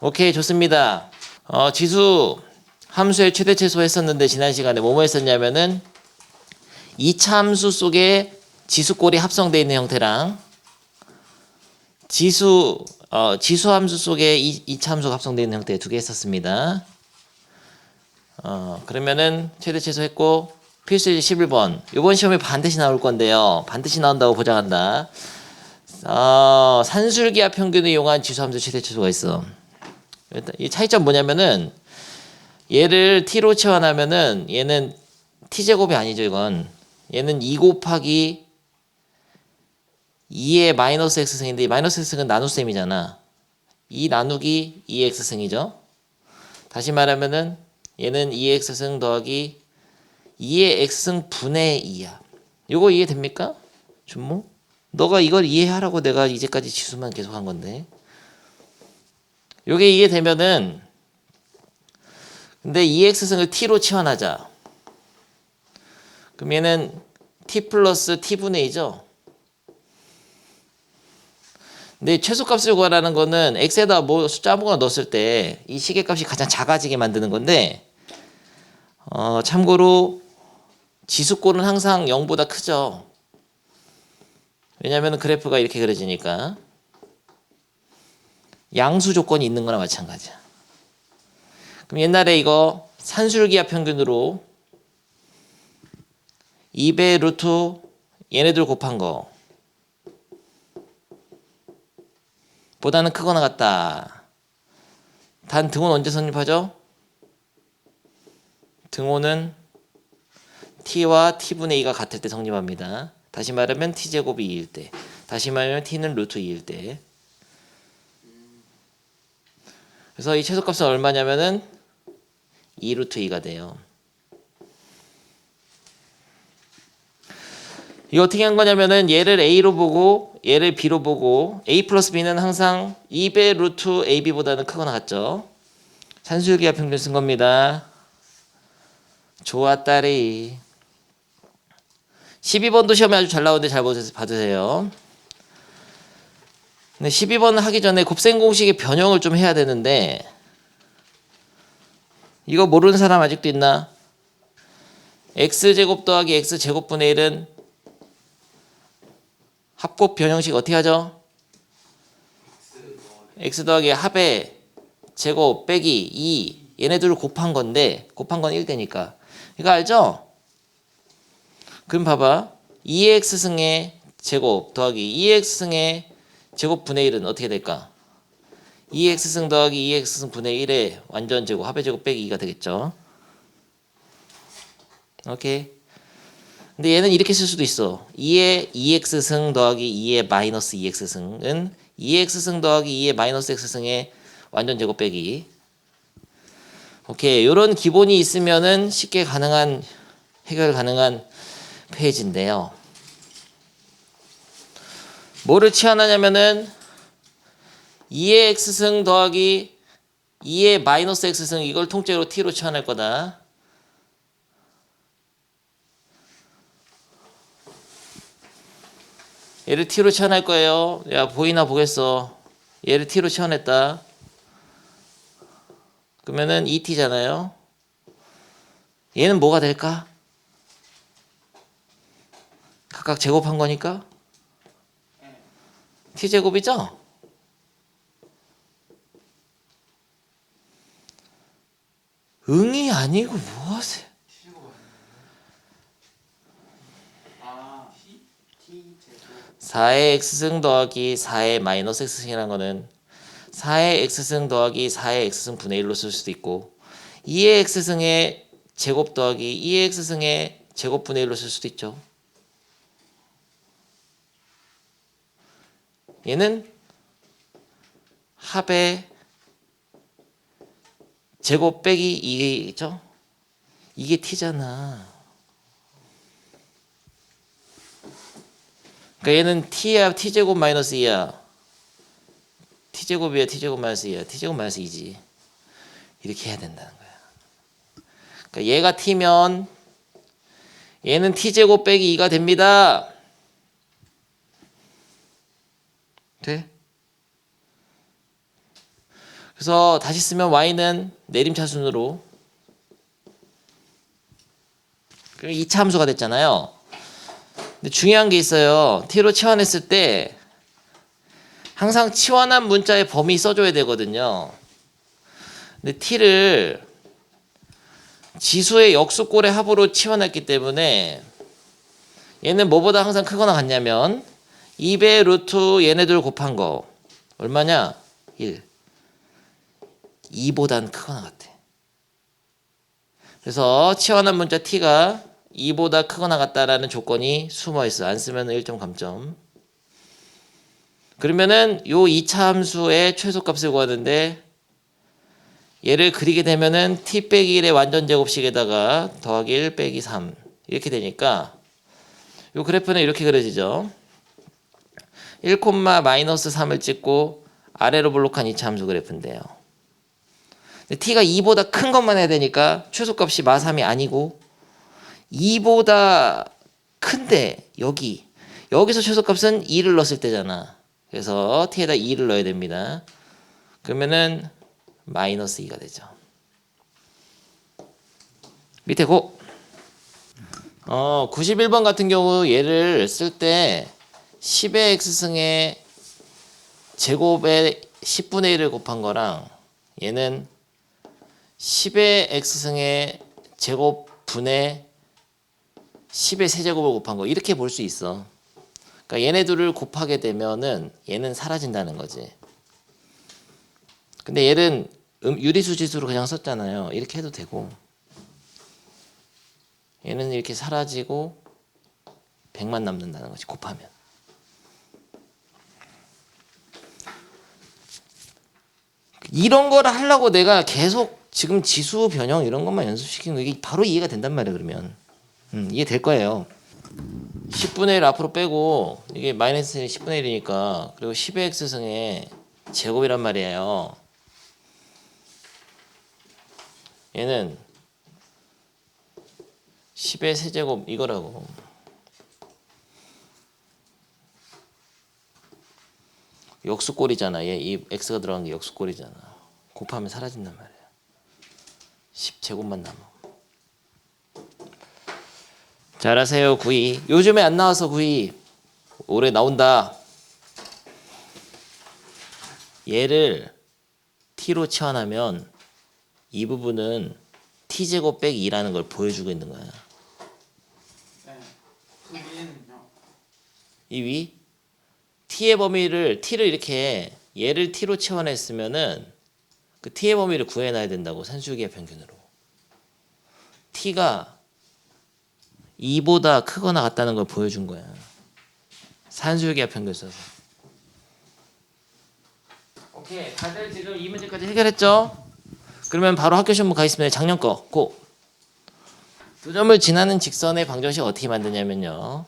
오케이, 좋습니다. 지수 함수의 최대 최소 했었는데 지난 시간에 뭐뭐 했었냐면은 2차 함수 속에 지수꼴이 합성되어 있는 형태랑 지수 함수 속에 2차 함수가 합성되어 있는 형태 두 개 했었습니다. 그러면은 최대 최소 했고 필수제 11번. 이번 시험에 반드시 나올 건데요. 반드시 나온다고 보장한다. 산술기하 평균을 이용한 지수 함수 최대 최소가 있어. 이 차이점 뭐냐면은 얘를 t로 치환하면은 얘는 t제곱이 아니죠. 이건 얘는 2 곱하기 2의 마이너스 x승인데 이 마이너스 x승은 나눗셈이잖아. 2 나누기 2x승이죠. 다시 말하면은 얘는 2x승 더하기 2의 x승 분의 2야. 요거 이해됩니까? 준모? 너가 이걸 이해하라고 내가 이제까지 지수만 계속 한 건데. 요게 이해되면은 근데 2x승을 t로 치환하자. 그럼 얘는 t 플러스 t분의 2죠. 근데 최소값을 구하라는 거는 x에다 뭐 숫자 아무거나 넣었을 때 이 시계값이 가장 작아지게 만드는 건데 참고로 지수꼴은 항상 0보다 크죠. 왜냐하면 그래프가 이렇게 그려지니까 양수 조건이 있는 거나 마찬가지야. 그럼 옛날에 이거 산술기하 평균으로 2배 루트 얘네들 곱한 거 보다는 크거나 같다. 단 등호는 언제 성립하죠? 등호는 t와 t분의 2가 같을 때 성립합니다. 다시 말하면 t제곱이 2일 때, 다시 말하면 t는 루트 2일 때. 그래서 이 최소값은 얼마냐면은 2 루트 2가 돼요. 이거 어떻게 한 거냐면은 얘를 a로 보고 얘를 b로 보고 a 플러스 b는 항상 2배 루트 ab보다는 크거나 같죠. 산술기하 평균 쓴 겁니다. 좋았다리. 12번도 시험에 아주 잘 나오는데 잘 봐주세요. 근데 12번 하기 전에 곱셈 공식의 변형을 좀 해야 되는데 이거 모르는 사람 아직도 있나? x제곱 더하기 x제곱분의 1은 합곱 변형식 어떻게 하죠? x 더하기 합의 제곱 빼기 2 얘네들을 곱한 건데 곱한 건 1대니까 이거 알죠? 그럼 봐봐 2x승의 제곱 더하기 2x승의 제곱분의 1은 어떻게 될까? 2x승 더하기 2x승 분의 1의 완전 제곱 합의 제곱 빼기 2가 되겠죠. 오케이. 근데 얘는 이렇게 쓸 수도 있어. 2의 2x승 더하기 2의 마이너스 2x승은 2x승 더하기 2의 마이너스 x승의 완전 제곱 빼기. 오케이. 요런 기본이 있으면은 쉽게 해결 가능한 페이지인데요. 뭐를 치환하냐면은 2의 x승 더하기 2의 마이너스 x승 이걸 통째로 t로 치환할 거다. 얘를 t로 치환할 거예요. 야 보이나 보겠어. 얘를 t로 치환했다. 그러면은 2t잖아요. 얘는 뭐가 될까? 각각 제곱한 거니까 t제곱이죠? 응이 아니고 뭐 하세요? 4의 x승 더하기 4의 마이너스 x승이라는 거는 4의 x승 더하기 4의 x승 분의 1로 쓸 수도 있고 2의 x승의 제곱 더하기 2의 x승의 제곱 분의 1로 쓸 수도 있죠. 얘는 합의 제곱 빼기 2죠. 이게 t잖아. 그러니까 얘는 t야 t제곱 마이너스 2야. t제곱이야 t제곱 마이너스 2야. t제곱 마이너스 2지. 이렇게 해야 된다는 거야. 그러니까 얘가 t면 얘는 t제곱 빼기 2가 됩니다. 돼? 그래서 다시 쓰면 y는 내림차순으로 2차 함수가 됐잖아요. 근데 중요한 게 있어요. t로 치환했을 때 항상 치환한 문자의 범위 써줘야 되거든요. 근데 t를 지수의 역수꼴의 합으로 치환했기 때문에 얘는 뭐보다 항상 크거나 같냐면 2배 루트 얘네들 곱한 거 얼마냐? 1. 2보단 크거나 같아. 그래서 치환한 문자 t가 2보다 크거나 같다라는 조건이 숨어있어. 안 쓰면 1점 감점. 그러면은 요 2차 함수의 최소값을 구하는데 얘를 그리게 되면은 t 빼기 1의 완전 제곱식에다가 더하기 1 빼기 3 이렇게 되니까 요 그래프는 이렇게 그려지죠. 1, 마이너스 3을 찍고 아래로 볼록한 2차 함수 그래프인데요. 근데 t가 2보다 큰 것만 해야 되니까 최소값이 마3이 아니고 2보다 큰데 여기서 최소값은 2를 넣었을 때잖아. 그래서 t에다 2를 넣어야 됩니다. 그러면은 마이너스 2가 되죠. 밑에 고 91번 같은 경우 얘를 쓸 때 10의 x승의 제곱에 10분의 1을 곱한 거랑 얘는 10의 x승의 제곱분의 10의 세제곱을 곱한 거 이렇게 볼 수 있어. 그러니까 얘네들을 곱하게 되면은 얘는 사라진다는 거지. 근데 얘는 유리수 지수로 그냥 썼잖아요. 이렇게 해도 되고 얘는 이렇게 사라지고 100만 남는다는 거지 곱하면. 이런 거를 하려고 내가 계속 지금 지수 변형 이런 것만 연습시킨 거 이게 바로 이해가 된단 말이야. 그러면 이해될 거예요. 10분의 1 앞으로 빼고 이게 마이너스 10분의 1이니까 그리고 10의 x승의 제곱이란 말이에요. 얘는 10의 세제곱 이거라고. 역수꼴이잖아. 이 x가 들어간 게 역수꼴이잖아. 곱하면 사라진단 말이야. 10제곱만 남아. 잘하세요. 9이. 요즘에 안 나와서 9이. 올해 나온다. 얘를 t로 치환하면 이 부분은 t제곱 빼기 2라는 걸 보여주고 있는 거야. 네. 그 위에는요? 이 위? t의 범위를 t를 이렇게 얘를 t로 치환했으면은 그 t의 범위를 구해놔야 된다고. 산술기의 평균으로. t가 2보다 크거나 같다는 걸 보여준 거야. 산술기의 평균 써서. 오케이. 다들 지금 이 문제까지 해결했죠? 그러면 바로 학교 시험 가 있습니다. 작년 거. 고. 두 점을 지나는 직선의 방정식 어떻게 만드냐면요.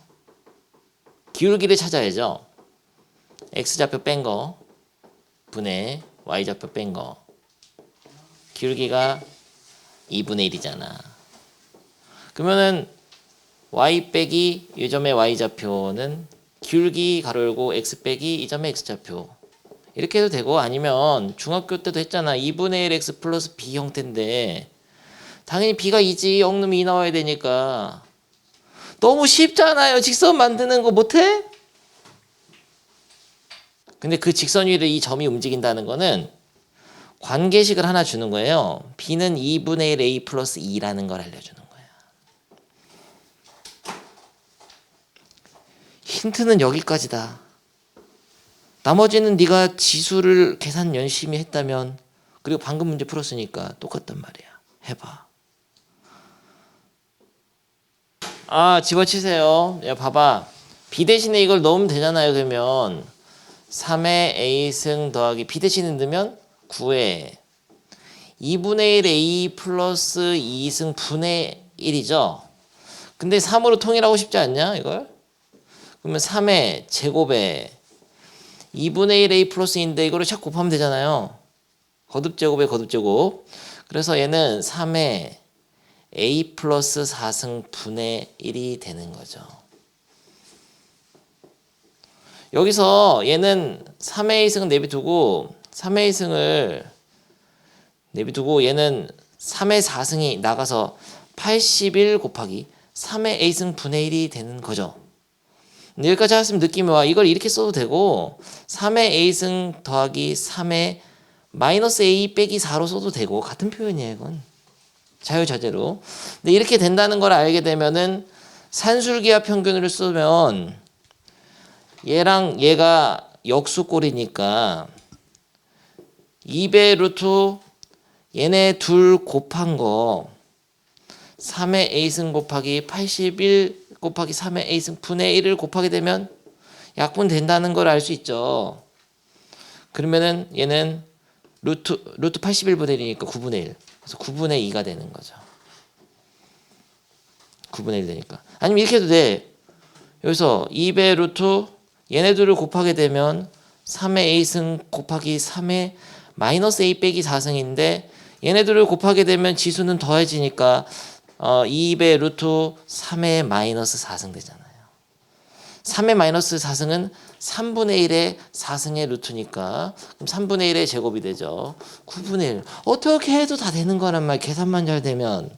기울기를 찾아야죠. x좌표 뺀 거 분의 y좌표 뺀 거. 기울기가 2분의 1이잖아. 그러면은 y 빼기 이 점의 y좌표는 기울기 가로 열고 x 빼기 이 점의 x좌표. 이렇게 해도 되고 아니면 중학교 때도 했잖아. 2분의 1 x 플러스 b 형태인데 당연히 b가 2지 0 넣으면 2 나와야 되니까 너무 쉽잖아요. 직선 만드는 거 못해? 근데 그 직선 위를 이 점이 움직인다는 거는 관계식을 하나 주는 거예요. b는 2분의 1 a 플러스 2라는 걸 알려주는 거야. 힌트는 여기까지다. 나머지는 네가 지수를 계산 열심히 했다면 그리고 방금 문제 풀었으니까 똑같단 말이야. 해봐. 집어치세요. 야, 봐봐. b 대신에 이걸 넣으면 되잖아요. 그러면 3의 a승 더하기 b 대신에 넣으면 9의 2분의 1 a 플러스 2승 분의 1이죠. 근데 3으로 통일하고 싶지 않냐 이걸? 그러면 3의 제곱에 2분의 1 a 플러스 2인데 이거를 샥 곱하면 되잖아요. 거듭제곱에 거듭제곱. 그래서 얘는 3의 a 플러스 4승 분의 1이 되는 거죠. 여기서 얘는 3의 2승은 내비두고 3의 2승을 내비두고 얘는 3의 4승이 나가서 81 곱하기 3의 a승 분의 1이 되는 거죠. 근데 여기까지 하시면 느낌이 와. 이걸 이렇게 써도 되고 3의 a승 더하기 3의 마이너스 a 빼기 4로 써도 되고 같은 표현이에요. 이건 자유자재로. 근데 이렇게 된다는 걸 알게 되면은 산술기하 평균을 쓰면 얘랑 얘가 역수꼴이니까 2배 루트 얘네 둘 곱한 거 3의 a승 곱하기 81 곱하기 3의 a승 분의 1을 곱하게 되면 약분 된다는 걸 알 수 있죠. 그러면은 얘는 루트 81분의 1이니까 9분의 1. 그래서 9분의 2가 되는 거죠. 9분의 1 되니까. 아니면 이렇게 해도 돼. 여기서 2배 루트 얘네들을 곱하게 되면 3의 a승 곱하기 3의 마이너스 a 빼기 4승인데 얘네들을 곱하게 되면 지수는 더해지니까 2배 루트 3의 마이너스 4승 되잖아요. 3의 마이너스 4승은 3분의 1의 4승의 루트니까 그럼 3분의 1의 제곱이 되죠. 9분의 1. 어떻게 해도 다 되는 거란 말. 계산만 잘 되면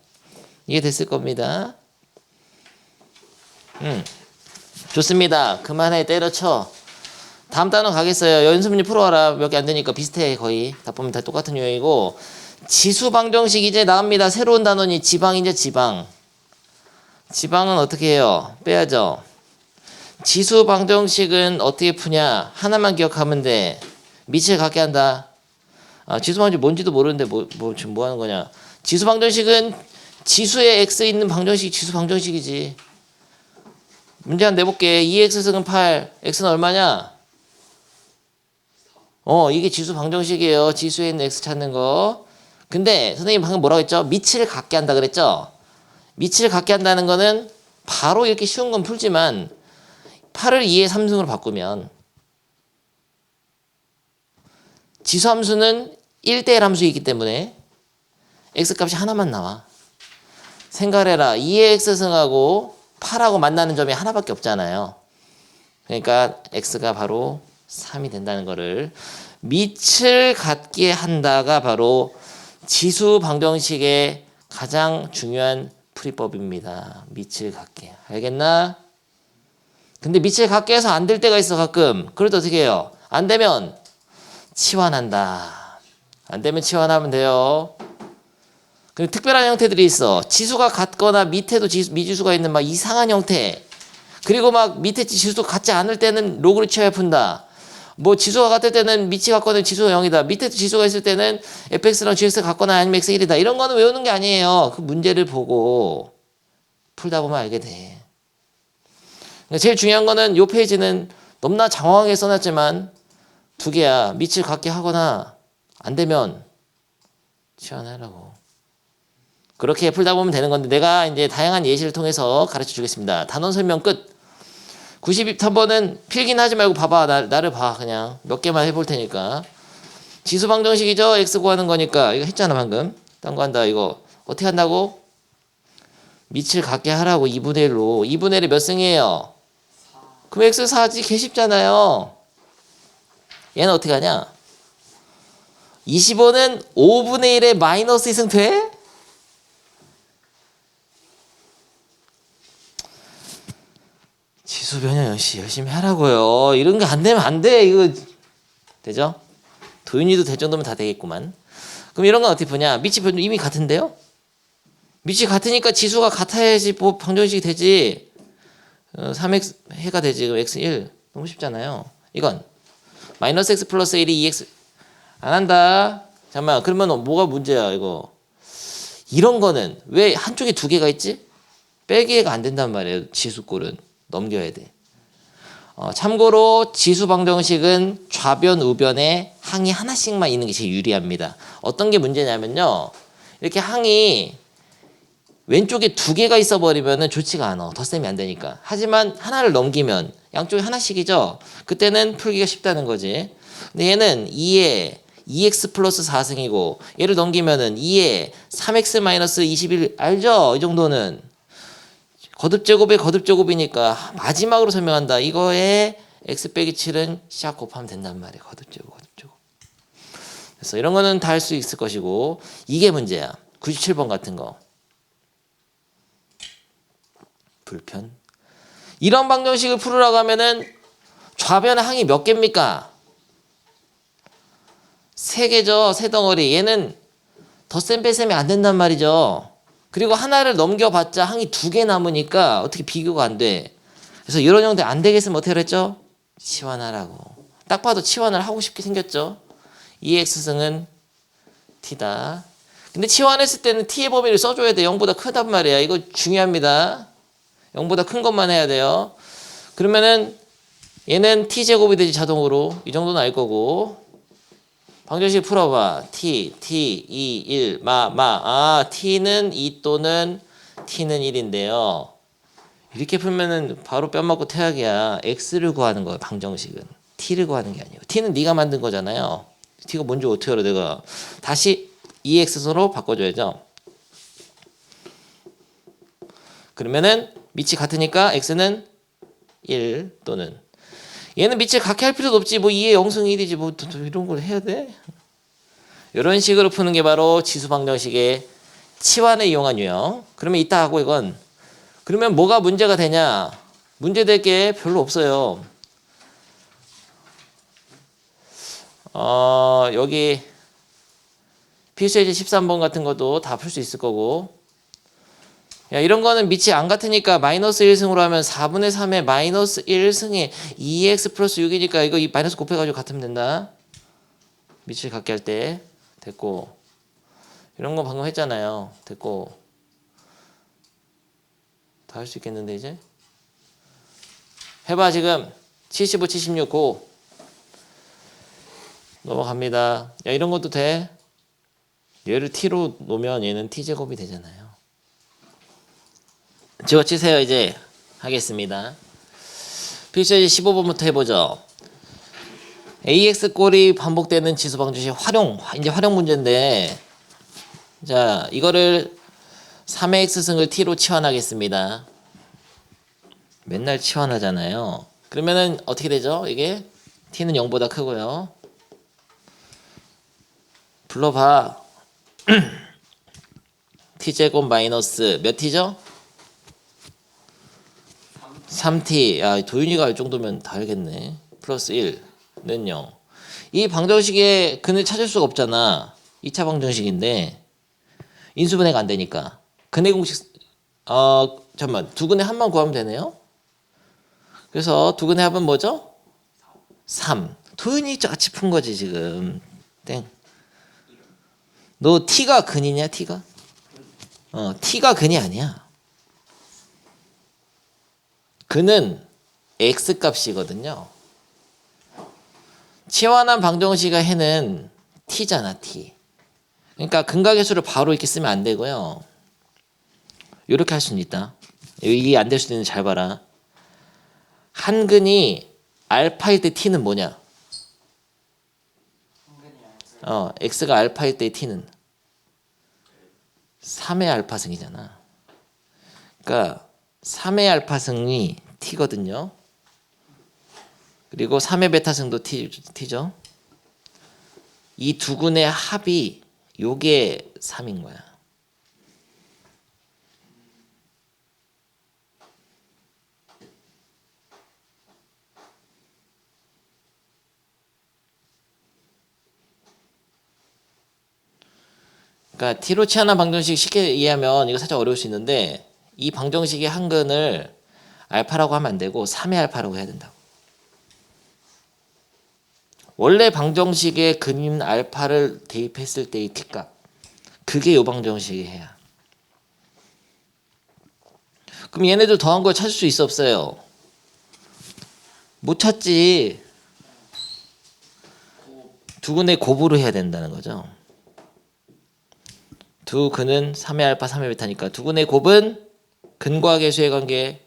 이해됐을 겁니다. 좋습니다. 그만해. 때려쳐. 다음 단어 가겠어요. 연습문제 풀어와라. 몇 개 안 되니까 비슷해. 거의 다 보면 다 똑같은 유형이고 지수 방정식 이제 나옵니다. 새로운 단원이 지방이죠. 지방은 어떻게 해요? 빼야죠. 지수 방정식은 어떻게 푸냐? 하나만 기억하면 돼. 밑을 갖게 한다. 지수 방정식 뭔지도 모르는데 지금 뭐 하는 거냐? 지수 방정식은 지수에 x 있는 방정식이 지수 방정식이지. 문제 한번 내볼게. 2x승은 8, x는 얼마냐? 이게 지수 방정식이에요. 지수에 있는 x 찾는 거. 근데 선생님 방금 뭐라고 했죠? 밑을 갖게 한다 그랬죠? 밑을 갖게 한다는 거는 바로 이렇게 쉬운 건 풀지만 8을 2의 3승으로 바꾸면 지수함수는 1대1 함수이기 때문에 x값이 하나만 나와. 생각을 해라. 2의 x승하고 8하고 만나는 점이 하나밖에 없잖아요. 그러니까 x가 바로 3이 된다는 거를 밑을 갖게 한다가 바로 지수 방정식의 가장 중요한 풀이법입니다. 밑을 갖게. 알겠나? 근데 밑을 갖게 해서 안 될 때가 있어 가끔. 그럴 때 어떻게 해요? 안 되면 치환한다. 안 되면 치환하면 돼요. 그리고 특별한 형태들이 있어. 지수가 같거나 밑에도 미지수가 있는 막 이상한 형태. 그리고 막 밑에 지수도 같지 않을 때는 로그를 치워야 푼다. 뭐 지수가 같을 때는 밑이 같거나 지수가 0이다. 밑에 지수가 있을 때는 fx랑 gx 같거나 아니면 x 1이다. 이런 거는 외우는 게 아니에요. 그 문제를 보고 풀다 보면 알게 돼. 그러니까 제일 중요한 거는 이 페이지는 너무나 장황하게 써놨지만 두 개야. 밑을 갖게 하거나 안 되면 치환하라고. 그렇게 풀다 보면 되는 건데 내가 이제 다양한 예시를 통해서 가르쳐 주겠습니다. 단원 설명 끝. 92번은 필기는 하지 말고 봐봐. 나를 봐. 그냥 몇 개만 해볼 테니까. 지수 방정식이죠. x 구하는 거니까. 이거 했잖아 방금. 딴 거 한다. 이거 어떻게 한다고? 밑을 갖게 하라고. 2분의 1로. 2분의 1이 몇 승이에요? 그럼 x 4지. 개 쉽잖아요. 얘는 어떻게 하냐? 25는 5분의 1의 마이너스 2승 돼? 지수 변형 열심히 하라고요. 이런 거 안 되면 안 돼. 이거 되죠? 도윤이도 될 정도면 다 되겠구만. 그럼 이런 건 어떻게 푸냐? 밑이 이미 같은데요? 밑이 같으니까 지수가 같아야지 뭐 방정식이 되지. 3x 해가 되지. 그럼 x 1 너무 쉽잖아요. 이건 마이너스 x 플러스 1이 2x 안 한다. 잠깐만. 그러면 뭐가 문제야 이거? 이런 거는 왜 한쪽에 두 개가 있지? 빼기가 안 된단 말이에요. 지수꼴은. 넘겨야 돼. 참고로 지수 방정식은 좌변, 우변에 항이 하나씩만 있는 게 제일 유리합니다. 어떤 게 문제냐면요. 이렇게 항이 왼쪽에 두 개가 있어 버리면 좋지가 않아. 덧셈이 안 되니까. 하지만 하나를 넘기면 양쪽에 하나씩이죠. 그때는 풀기가 쉽다는 거지. 근데 얘는 2에 2x 플러스 4승이고 얘를 넘기면은 2에 3x 마이너스 21 알죠? 이 정도는. 거듭제곱의 거듭제곱이니까 마지막으로 설명한다. 이거에 x 빼기 7은 시작 곱하면 된단 말이에요. 거듭제곱. 그래서 이런 거는 다 할 수 있을 것이고 이게 문제야. 97번 같은 거. 불편. 이런 방정식을 풀으라고 하면은 좌변의 항이 몇 개입니까? 3개죠. 세 덩어리. 얘는 덧셈 뺄셈이 안 된단 말이죠. 그리고 하나를 넘겨봤자 항이 2개 남으니까 어떻게 비교가 안 돼. 그래서 이런 형태 안 되겠으면 어떻게 그랬죠? 치환하라고. 딱 봐도 치환을 하고 싶게 생겼죠. 이 x승은 t다. 근데 치환했을 때는 t의 범위를 써줘야 돼. 0보다 크단 말이야. 이거 중요합니다. 0보다 큰 것만 해야 돼요. 그러면은 얘는 t제곱이 되지 자동으로. 이 정도는 알 거고. 방정식 풀어봐. t, 2, 1, 아, t는 2 또는 t는 1인데요. 이렇게 풀면은 바로 뺨 맞고 퇴학이야. x를 구하는 거야, 방정식은. t를 구하는 게 아니에요. t는 네가 만든 거잖아요. t가 뭔지 어떻게 알아, 내가. 다시 2x로 바꿔줘야죠. 그러면은 밑이 같으니까 x는 1 또는 얘는 밑을 같게 할 필요도 없지. 뭐 2의 0승 1이지 뭐 이런 걸 해야 돼? 이런 식으로 푸는 게 바로 지수 방정식의 치환을 이용한 유형. 그러면 이따 하고 이건 그러면 뭐가 문제가 되냐? 문제될 게 별로 없어요. 여기 필수예제 13번 같은 것도 다 풀 수 있을 거고. 야, 이런 거는 밑이 안 같으니까 마이너스 1승으로 하면 4분의 3에 마이너스 1승에 2x 플러스 6이니까 이거 이 마이너스 곱해가지고 같으면 된다. 밑을 같게 할 때 됐고. 이런 거 방금 했잖아요. 됐고. 다 할 수 있겠는데 이제? 해봐 지금. 75, 76 고. 넘어갑니다. 야, 이런 것도 돼. 얘를 t로 놓으면 얘는 t제곱이 되잖아요. 지워치세요. 이제 하겠습니다. 필수예제 15번부터 해보죠. ax 꼴이 반복되는 지수 방정식 이제 활용 문제인데, 자, 이거를 3의 x승을 t로 치환하겠습니다. 맨날 치환하잖아요. 그러면은 어떻게 되죠? 이게 t는 0보다 크고요. 불러봐. t제곱 마이너스 몇 t죠? 3t. 야, 도윤이가 알 정도면 다 알겠네. 플러스 1는 0. 이 방정식의 근을 찾을 수가 없잖아. 2차 방정식인데 인수분해가 안 되니까. 근의 공식 잠깐만. 두근의 합만 구하면 되네요. 그래서 두근의 합은 뭐죠? 3. 도윤이 같이 푼 거지 지금. 땡. 너 t가 근이냐 t가? t가 근이 아니야. 근은 x 값이거든요. 치환한 방정식의 해는 t잖아 t. 그러니까 근각의 수를 바로 이렇게 쓰면 안 되고요. 이렇게 할 수는 있다. 이게 안 될 수도 있는데 잘 봐라. 한 근이 알파일 때 t는 뭐냐? x가 알파일 때 t는 3의 알파승이잖아. 그러니까 3의 알파승이 t거든요. 그리고 3의 베타승도 t죠. 이 두 근의 합이 요게 3인 거야. 그러니까 t로 치환한 방정식 쉽게 이해하면 이거 살짝 어려울 수 있는데 이 방정식의 한 근을 알파라고 하면 안 되고 3의 알파라고 해야 된다고. 원래 방정식의 근인 알파를 대입했을 때의 t값. 그게 요 방정식의 해야. 그럼 얘네들 더한 걸 찾을 수 있어 없어요? 못 찾지. 두 근의 곱으로 해야 된다는 거죠. 두 근은 3의 알파 3의 베타니까 두 근의 곱은 근과 계수의 관계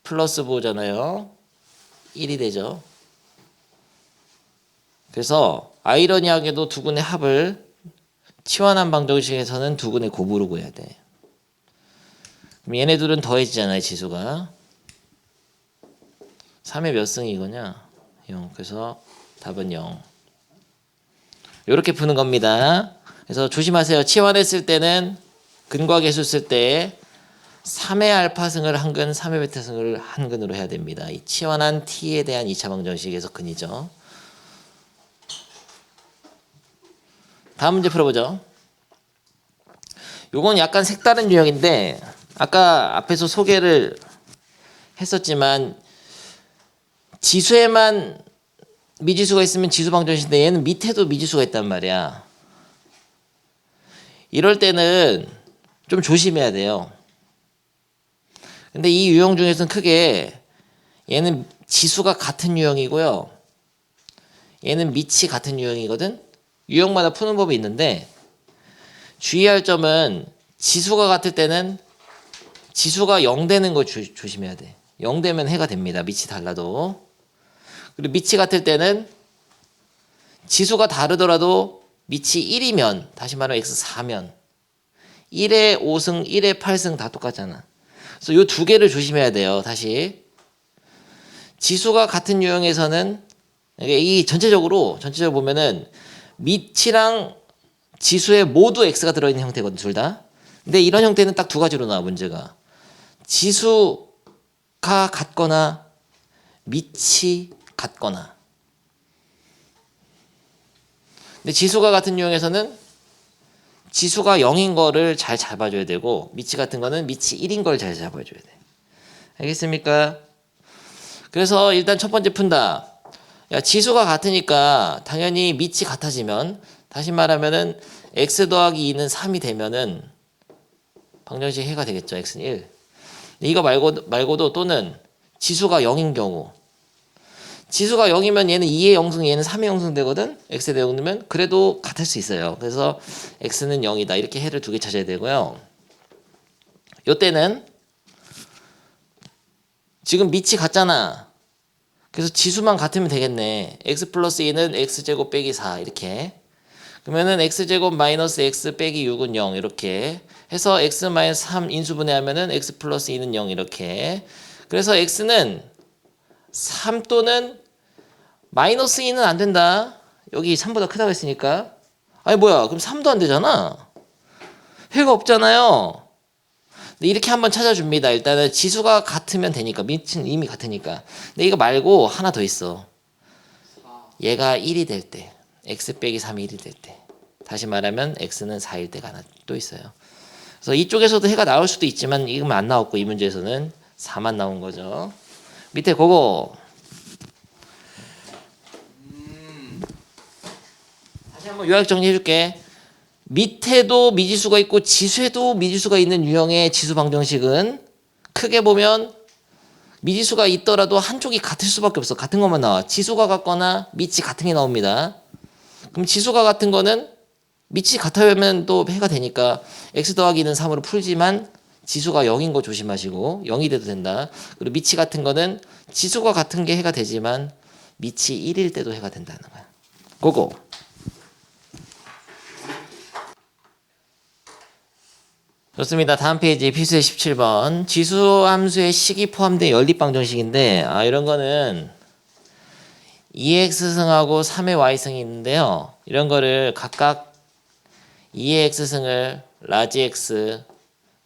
플러스 보잖아요. 1이 되죠. 그래서 아이러니하게도 두 근의 합을 치환한 방정식에서는 두 근의 곱으로 구해야 돼. 그럼 얘네들은 더해지잖아요. 지수가. 3의 몇 승이 이거냐? 0. 그래서 답은 0. 이렇게 푸는 겁니다. 그래서 조심하세요. 치환했을 때는 근과 계수 쓸 때 3의 알파승을 한 근, 3의 베타승을 한 근으로 해야 됩니다. 이 치환한 t에 대한 2차 방정식에서 근이죠. 다음 문제 풀어보죠. 요건 약간 색다른 유형인데 아까 앞에서 소개를 했었지만 지수에만 미지수가 있으면 지수 방정식인데 얘는 밑에도 미지수가 있단 말이야. 이럴 때는 좀 조심해야 돼요. 근데 이 유형 중에서는 크게 얘는 지수가 같은 유형이고요. 얘는 밑이 같은 유형이거든. 유형마다 푸는 법이 있는데 주의할 점은 지수가 같을 때는 지수가 0 되는 거 조심해야 돼. 0 되면 해가 됩니다. 밑이 달라도. 그리고 밑이 같을 때는 지수가 다르더라도 밑이 1이면 다시 말하면 x4면 1의 5승, 1의 8승 다 똑같잖아. 그래서 이 두 개를 조심해야 돼요. 다시. 지수가 같은 유형에서는 이 전체적으로 보면은 밑이랑 지수에 모두 x가 들어있는 형태거든, 둘 다. 근데 이런 형태는 딱 두 가지로 나와, 문제가. 지수가 같거나 밑이 같거나. 근데 지수가 같은 유형에서는 지수가 0인 거를 잘 잡아줘야 되고 밑이 같은 거는 밑이 1인 걸 잘 잡아줘야 돼. 알겠습니까? 그래서 일단 첫 번째 푼다. 야, 지수가 같으니까 당연히 밑이 같아지면 다시 말하면은 x 더하기 2는 3이 되면은 방정식 해가 되겠죠. x는 1. 이거 말고도 또는 지수가 0인 경우 지수가 0이면 얘는 2의 0승 얘는 3의 0승 되거든. x에 대해 0 넣으면 그래도 같을 수 있어요. 그래서 x는 0이다. 이렇게 해를 두 개 찾아야 되고요. 요때는 지금 밑이 같잖아. 그래서 지수만 같으면 되겠네. x 플러스 2는 x제곱 빼기 4 이렇게. 그러면은 x제곱 마이너스 x 빼기 6은 0 이렇게 해서 x 마이너스 3 인수분해하면은 x 플러스 2는 0 이렇게. 그래서 x는 3 또는 마이너스 2는 안 된다. 여기 3보다 크다고 했으니까. 아니 뭐야 그럼 3도 안 되잖아. 회가 없잖아요. 근데 이렇게 한번 찾아줍니다. 일단은 지수가 같으면 되니까 밑은 이미 같으니까. 근데 이거 말고 하나 더 있어. 얘가 1이 될 때 x 빼기 3이 1이 될 때 다시 말하면 x는 4일 때가 하나 또 있어요. 그래서 이쪽에서도 해가 나올 수도 있지만 이건 안 나왔고 이 문제에서는 4만 나온 거죠. 밑에 그거 다시 한번 요약 정리해 줄게. 밑에도 미지수가 있고 지수에도 미지수가 있는 유형의 지수 방정식은 크게 보면 미지수가 있더라도 한쪽이 같을 수밖에 없어. 같은 것만 나와. 지수가 같거나 밑이 같은 게 나옵니다. 그럼 지수가 같은 거는 밑이 같으면 또 해가 되니까 x 더하기 2는 3으로 풀지만 지수가 0인 거 조심하시고 0이 돼도 된다. 그리고 밑이 같은 거는 지수가 같은 게 해가 되지만 밑이 1일 때도 해가 된다는 거야. 그거. 좋습니다. 다음 페이지 필수의 17번. 지수 함수의 식이 포함된 연립방정식인데 이런 거는 2x승하고 3의 y승이 있는데요. 이런 거를 각각 2의 x승을 라지 x,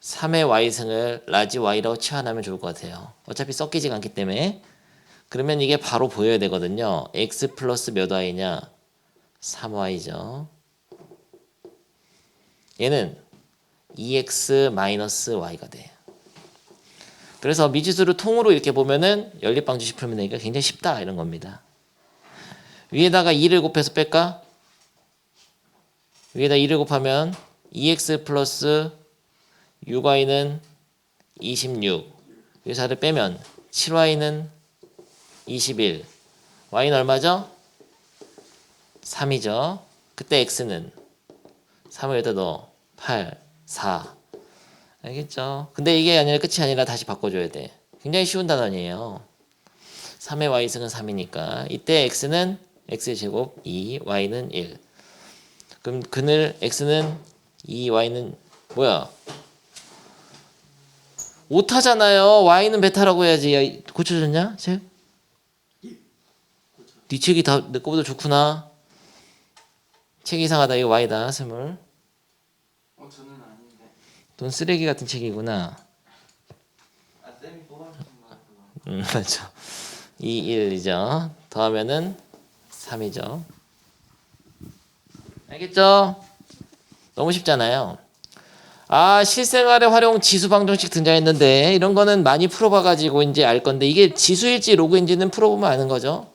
3의 y승을 라지 y라고 치환하면 좋을 것 같아요. 어차피 섞이지가 않기 때문에. 그러면 이게 바로 보여야 되거든요. x 플러스 몇 y냐? 3y죠. 얘는 2x 마이너스 y가 돼. 그래서 미지수를 통으로 이렇게 보면은 연립방정식 풀면 되니까 굉장히 쉽다 이런 겁니다. 위에다가 2를 곱해서 뺄까? 위에다 2를 곱하면 2x 플러스 6y는 26. 여기서 4를 빼면 7y는 21. y는 얼마죠? 3이죠. 그때 x는 3을 여기다 넣어. 8, 4. 알겠죠? 근데 이게 아니라 끝이 아니라 다시 바꿔줘야 돼. 굉장히 쉬운 단원이에요. 3의 y승은 3이니까 이때 x는 x제곱 2, y는 1. 그럼 근을 x는 2, y는 뭐야? 오타잖아요. y는 베타라고 해야지. 야, 고쳐졌냐? 책? 네 책이 다 내 거보다 좋구나. 책 이상하다. 이거 Y다. 스물. 저는 아닌데. 돈 쓰레기 같은 책이구나. 쌤이 뽑아주신 거구나. 맞죠. 2, 1이죠. 더하면은 3이죠. 알겠죠? 너무 쉽잖아요. 실생활에 활용 지수 방정식 등장했는데 이런 거는 많이 풀어봐가지고 이제 알 건데 이게 지수일지 로그인지는 풀어보면 아는 거죠.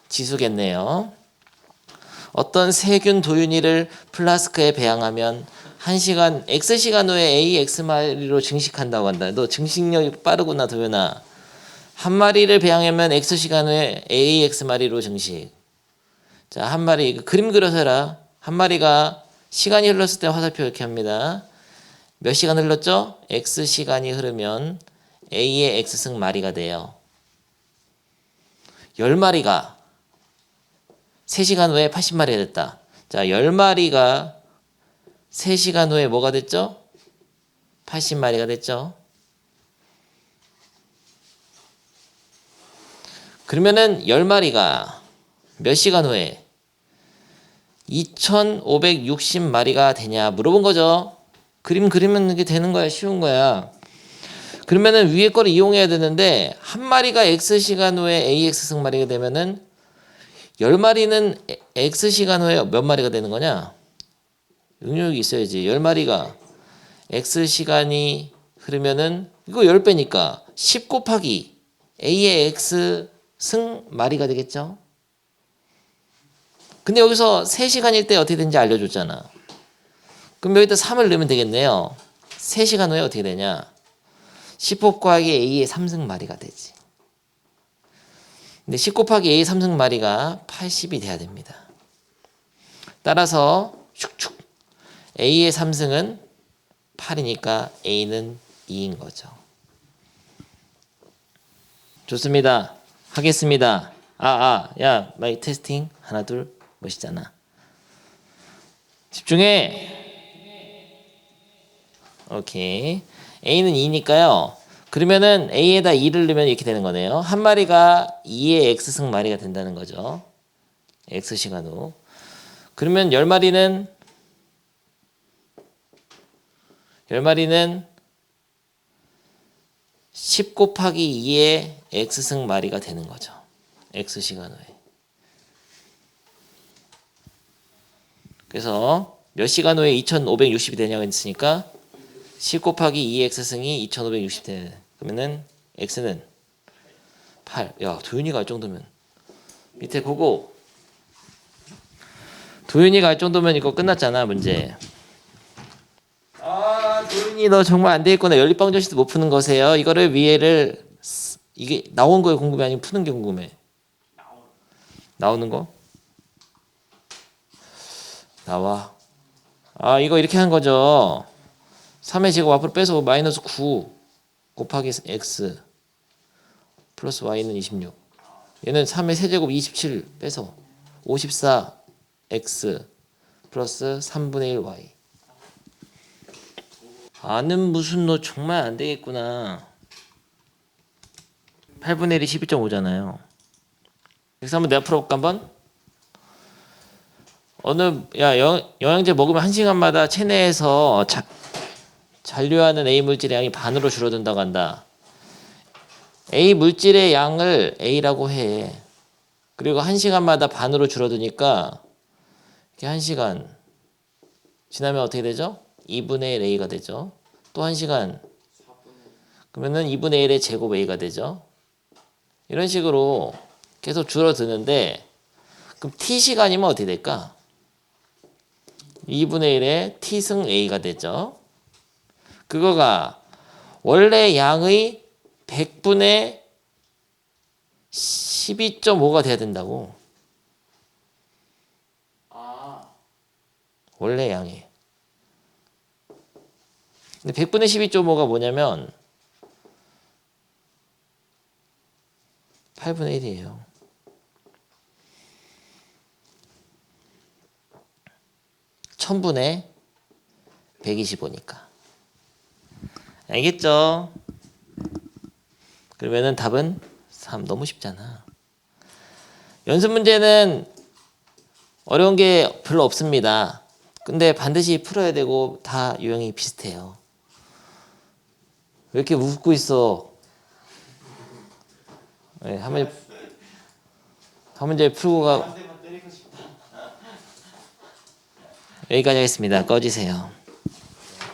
지수겠네요. 어떤 세균 도윤이를 플라스크에 배양하면 1시간 X시간 후에 AX마리로 증식한다고 한다. 너 증식력이 빠르구나 도윤아. 한 마리를 배양하면 X시간 후에 AX마리로 증식. 자, 한 마리 그림 그려서 해라. 한 마리가 시간이 흘렀을 때 화살표 이렇게 합니다. 몇 시간 흘렀죠? X시간이 흐르면 A의 X승 마리가 돼요. 10마리가 3시간 후에 80마리가 됐다. 자, 10마리가 3시간 후에 뭐가 됐죠? 80마리가 됐죠. 그러면은 10마리가 몇 시간 후에 2560마리가 되냐 물어본 거죠. 그림 그리면 이게 되는 거야. 쉬운 거야. 그러면은 위에 거를 이용해야 되는데 한 마리가 X시간 후에 AX 승마리가 되면은 10마리는 X시간 후에 몇 마리가 되는 거냐? 응용력이 있어야지. 10마리가 X시간이 흐르면은 이거 10배니까 10 곱하기 A의 X 승마리가 되겠죠? 근데 여기서 3시간일 때 어떻게 되는지 알려줬잖아. 그럼 여기다 3을 넣으면 되겠네요. 3시간 후에 어떻게 되냐? 10 곱하기 A의 3승마리가 되지. 근데 10 곱하기 A의 3승마리가 80이 돼야 됩니다. 따라서 축축 A의 3승은 8이니까 A는 2인 거죠. 좋습니다. 하겠습니다. 야, 마이 테스팅 하나 둘 멋있잖아. 집중해. 오케이. A는 2니까요. 그러면은 A에다 2를 넣으면 이렇게 되는 거네요. 한 마리가 2의 X승 마리가 된다는 거죠. X시간 후. 그러면 10마리는 10 곱하기 2의 X승 마리가 되는 거죠. X시간 후에. 그래서 몇 시간 후에 2560이 되냐고 했으니까 10 곱하기 2의 X승이 2560 되네. 그러면은 X는 8. 야, 도윤이가 할 정도면 밑에 보고 도윤이가 할 정도면 이거 끝났잖아, 문제. 도윤이 너 정말 안 되겠구나. 연립방정식도 못 푸는 거세요. 이거를 위에를 이게 나온 거에 궁금해 아니면 푸는 게 궁금해? 나오는 거? 나와. 이거 이렇게 한 거죠. 3의 제곱 앞으로 빼서 마이너스 9 곱하기 x 플러스 y는 26. 얘는 3의 세제곱 27 빼서 54x 플러스 3분의 1 y. 아는 무슨 너 정말 안 되겠구나. 8분의 1이 12.5잖아요. 그래서 한번 내가 풀어볼까 한번? 영양제 먹으면 1시간마다 체내에서 잔류하는 A 물질의 양이 반으로 줄어든다고 한다. A 물질의 양을 A라고 해. 그리고 1시간마다 반으로 줄어드니까 이렇게 1시간 지나면 어떻게 되죠? 2분의 1 A가 되죠. 또 1시간 그러면은 2분의 1의 제곱 A가 되죠. 이런 식으로 계속 줄어드는데 그럼 T시간이면 어떻게 될까? 2분의 1의 T승 A가 되죠. 그거가 원래 양의 100분의 12.5가 돼야 된다고. 원래 양이. 근데 100분의 12.5가 뭐냐면 8분의 1이에요. 천분의 125니까. 알겠죠? 그러면은 답은 3. 너무 쉽잖아. 연습 문제는 어려운 게 별로 없습니다. 근데 반드시 풀어야 되고 다 유형이 비슷해요. 왜 이렇게 웃고 있어? 네, 한 문제 풀고 가. 한 대만 때리고 싶다. 여기까지 하겠습니다. 꺼지세요.